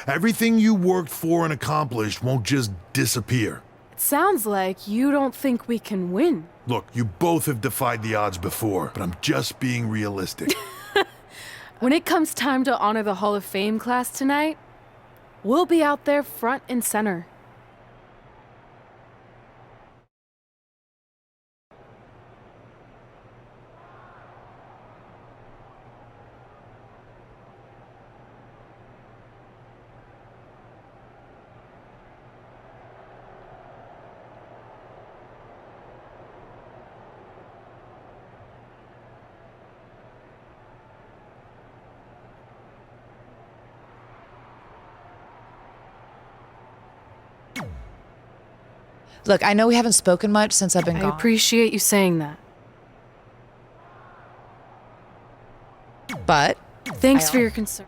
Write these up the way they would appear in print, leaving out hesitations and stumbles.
Everything you worked for and accomplished won't just disappear. It sounds like you don't think we can win. Look, you both have defied the odds before, but I'm just being realistic. When it comes time to honor the Hall of Fame class tonight, we'll be out there front and center. Look, I know we haven't spoken much since I've been gone. I appreciate you saying that. But Thanks for your concern.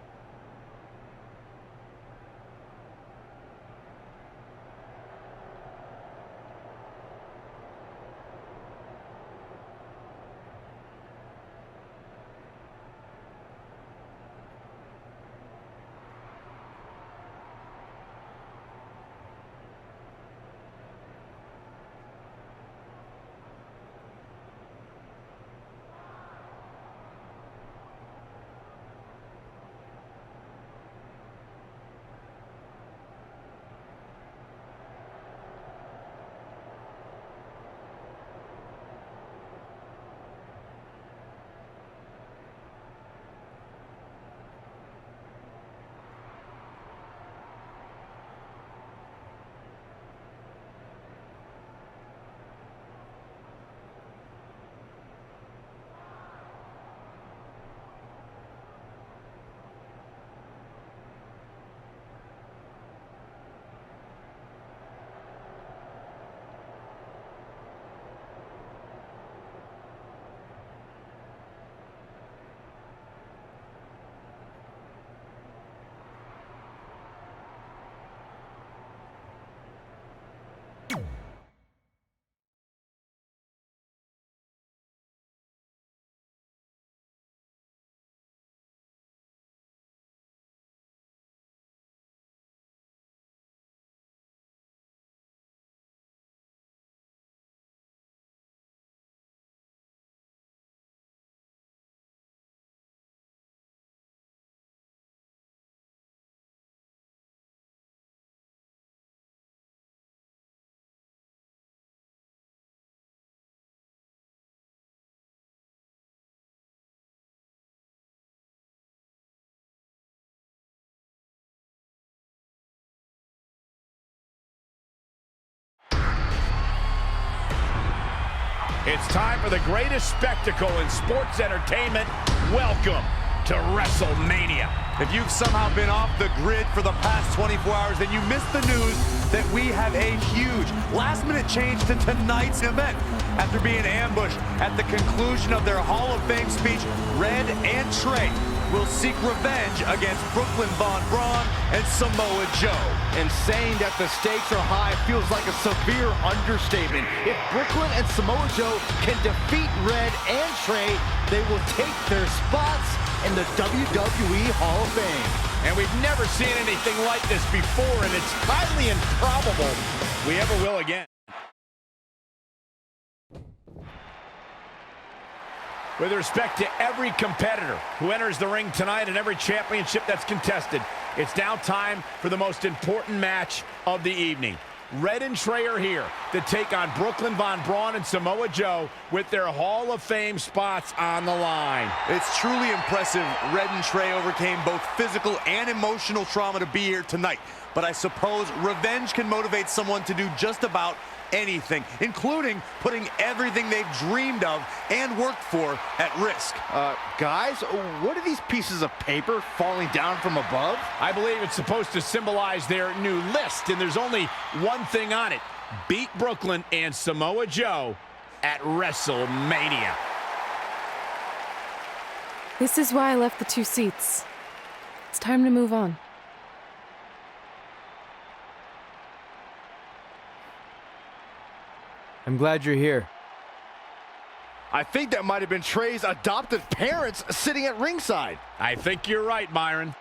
It's time for the greatest spectacle in sports entertainment. Welcome to WrestleMania. If you've somehow been off the grid for the past 24 hours, then you missed the news that we have a huge last-minute change to tonight's event. After being ambushed at the conclusion of their Hall of Fame speech, Red and Trey will seek revenge against Brooklyn Von Braun and Samoa Joe. And saying that the stakes are high feels like a severe understatement. If Brooklyn and Samoa Joe can defeat Red and Trey, they will take their spots in the WWE Hall of Fame. And we've never seen anything like this before, and it's highly improbable we ever will again. With respect to every competitor who enters the ring tonight and every championship that's contested, it's now time for the most important match of the evening. Red and Trey are here to take on Brooklyn Von Braun and Samoa Joe with their Hall of Fame spots on the line. It's truly impressive. Red and Trey overcame both physical and emotional trauma to be here tonight. But I suppose revenge can motivate someone to do just about anything, including putting everything they've dreamed of and worked for at risk. Guys, what are these pieces of paper falling down from above? I believe it's supposed to symbolize their new list, and there's only one thing on it. Beat Brooklyn and Samoa Joe at WrestleMania. This is why I left the 2 seats. It's time to move on. I'm glad you're here. I think that might have been Trey's adopted parents sitting at ringside. I think you're right, Myron.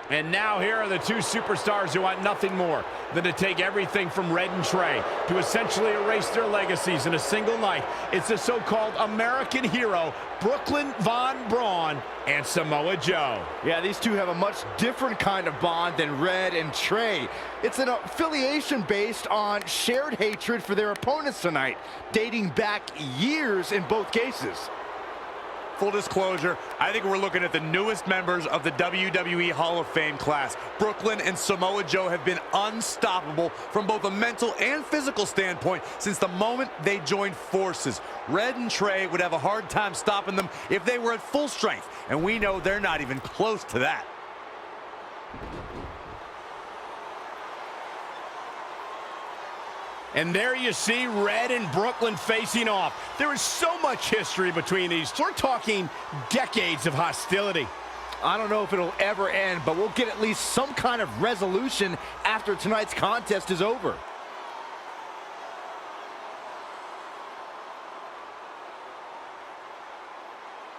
And now here are the two superstars who want nothing more than to take everything from Red and Trey to essentially erase their legacies in a single night. It's the so-called American hero, Brooklyn Von Braun and Samoa Joe. Yeah, these two have a much different kind of bond than Red and Trey. It's an affiliation based on shared hatred for their opponents tonight, dating back years in both cases. Full disclosure, I think we're looking at the newest members of the WWE Hall of Fame class. Brooklyn and Samoa Joe have been unstoppable from both a mental and physical standpoint since the moment they joined forces. Red and Trey would have a hard time stopping them if they were at full strength, and we know they're not even close to that. And there you see Red and Brooklyn facing off. There is so much history between these. We're talking decades of hostility. I don't know if it'll ever end, but we'll get at least some kind of resolution after tonight's contest is over.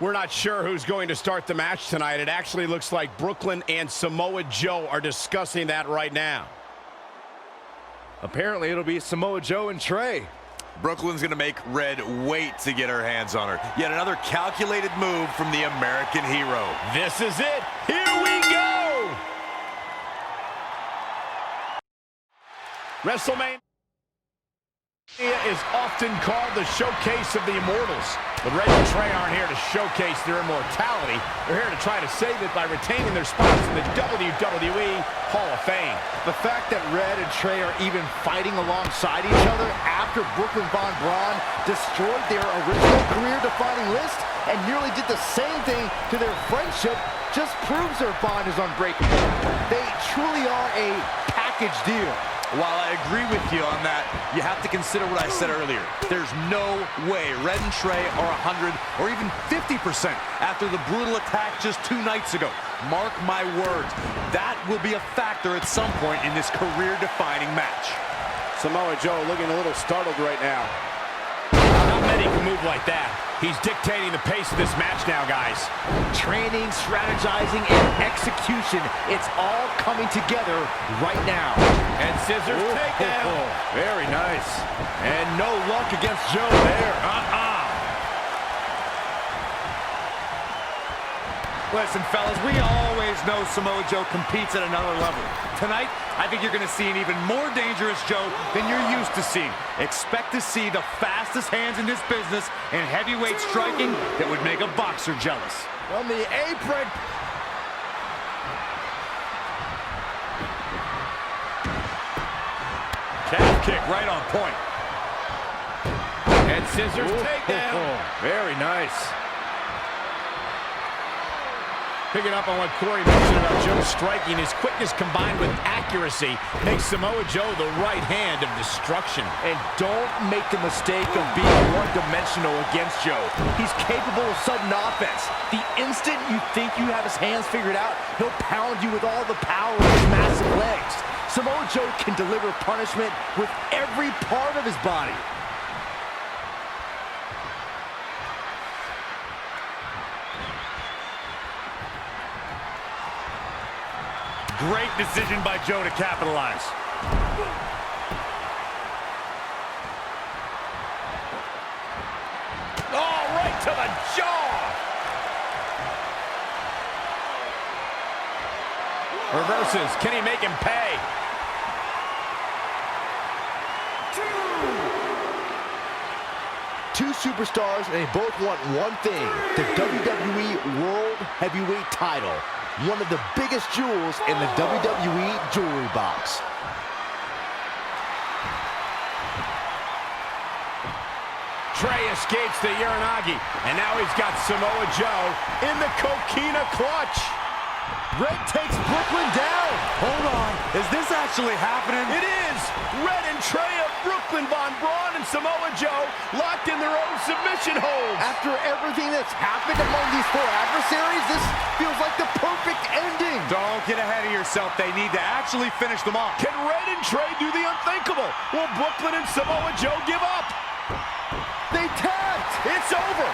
We're not sure who's going to start the match tonight. It actually looks like Brooklyn and Samoa Joe are discussing that right now. Apparently, it'll be Samoa Joe and Trey. Brooklyn's gonna make Red wait to get her hands on her. Yet another calculated move from the American hero. This is it. Here we go. WrestleMania is often called the showcase of the immortals. But Red and Trey aren't here to showcase their immortality. They're here to try to save it by retaining their spots in the WWE Hall of Fame. The fact that Red and Trey are even fighting alongside each other after Brooklyn Von Braun destroyed their original career-defining list and nearly did the same thing to their friendship just proves their bond is unbreakable. They truly are a package deal. While I agree with you on that, you have to consider what I said earlier. There's no way Red and Trey are 100 or even 50% after the brutal attack just 2 nights ago. Mark my words, that will be a factor at some point in this career-defining match. Samoa Joe looking a little startled right now. Not many can move like that. He's dictating the pace of this match now, guys. Training, strategizing, and execution. It's all coming together right now. And scissors takedown. Very nice. And no luck against Joe there. Listen, fellas, we always know Samoa Joe competes at another level. Tonight, I think you're going to see an even more dangerous Joe than you're used to seeing. Expect to see the fastest hands in this business and heavyweight striking that would make a boxer jealous. From the apron. Calf kick right on point. And scissors takedown. Very nice. Picking up on what Corey mentioned about Joe striking, his quickness combined with accuracy makes Samoa Joe the right hand of destruction. And don't make the mistake of being one-dimensional against Joe. He's capable of sudden offense. The instant you think you have his hands figured out, he'll pound you with all the power of his massive legs. Samoa Joe can deliver punishment with every part of his body. Great decision by Joe to capitalize. Oh, right to the jaw. Reverses. Can he make him pay? Two superstars, and they both want one thing, the WWE World Heavyweight title. One of the biggest jewels in the WWE jewelry box. Trey escapes the Uranagi, and now he's got Samoa Joe in the Coquina clutch. Red takes Brooklyn down. Hold on, is this actually happening? It is! Red and Trey of Brooklyn Von Braun and Samoa Joe locked in their own submission holds. After everything that's happened among these 4 adversaries, this feels like the perfect ending. Don't get ahead of yourself. They need to actually finish them off. Can Red and Trey do the unthinkable? Will Brooklyn and Samoa Joe give up? They tapped. It's over.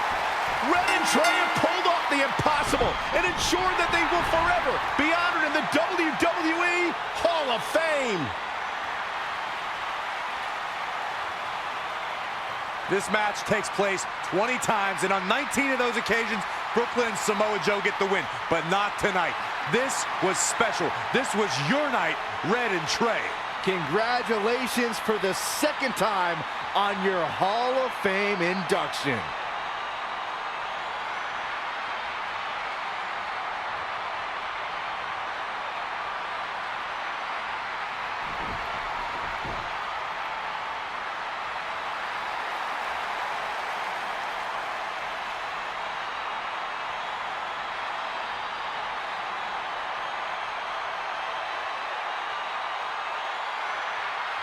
Red and Trey have pulled off the impossible and ensured that they will forever be honored in the Fame. This match takes place 20 times, and on 19 of those occasions, Brooklyn and Samoa Joe get the win, but not tonight. This was special. This was your night, Red and Trey. Congratulations for the second time on your Hall of Fame induction.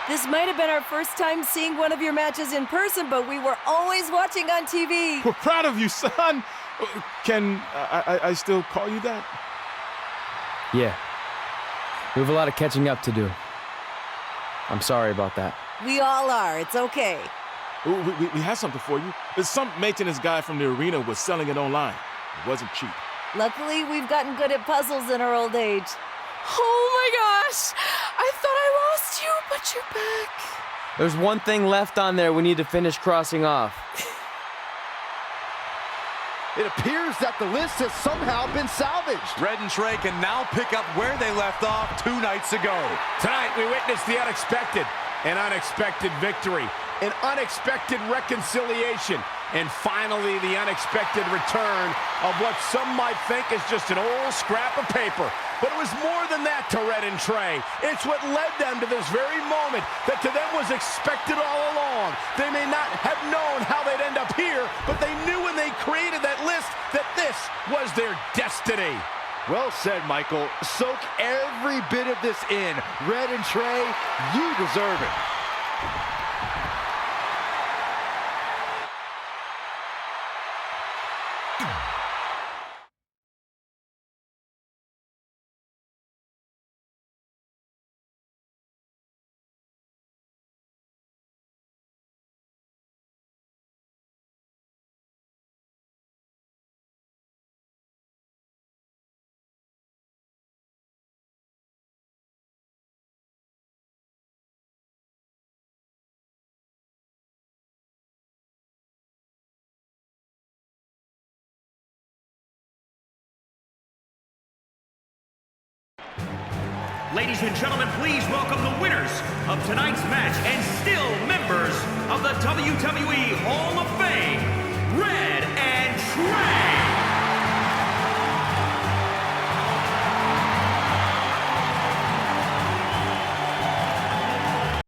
This might have been our first time seeing one of your matches in person, but we were always watching on TV. We're proud of you, son. Can I still call you that? Yeah. We have a lot of catching up to do. I'm sorry about that. We all are. It's okay. We have something for you. Some maintenance guy from the arena was selling it online. It wasn't cheap. Luckily, we've gotten good at puzzles in our old age. Oh my gosh! I thought I lost you, but you're back. There's one thing left on there we need to finish crossing off. It appears that the list has somehow been salvaged. Red and Trey can now pick up where they left off 2 nights ago. Tonight, we witnessed the unexpected, an unexpected victory, an unexpected reconciliation, and finally the unexpected return of what some might think is just an old scrap of paper. But it was more than that to Red and Trey. It's what led them to this very moment that to them was expected all along. They may not have known how they'd end up here, but they knew when they created that list that this was their destiny. Well said, Michael. Soak every bit of this in. Red and Trey, you deserve it. Ladies and gentlemen, please welcome the winners of tonight's match and still members of the WWE Hall of Fame.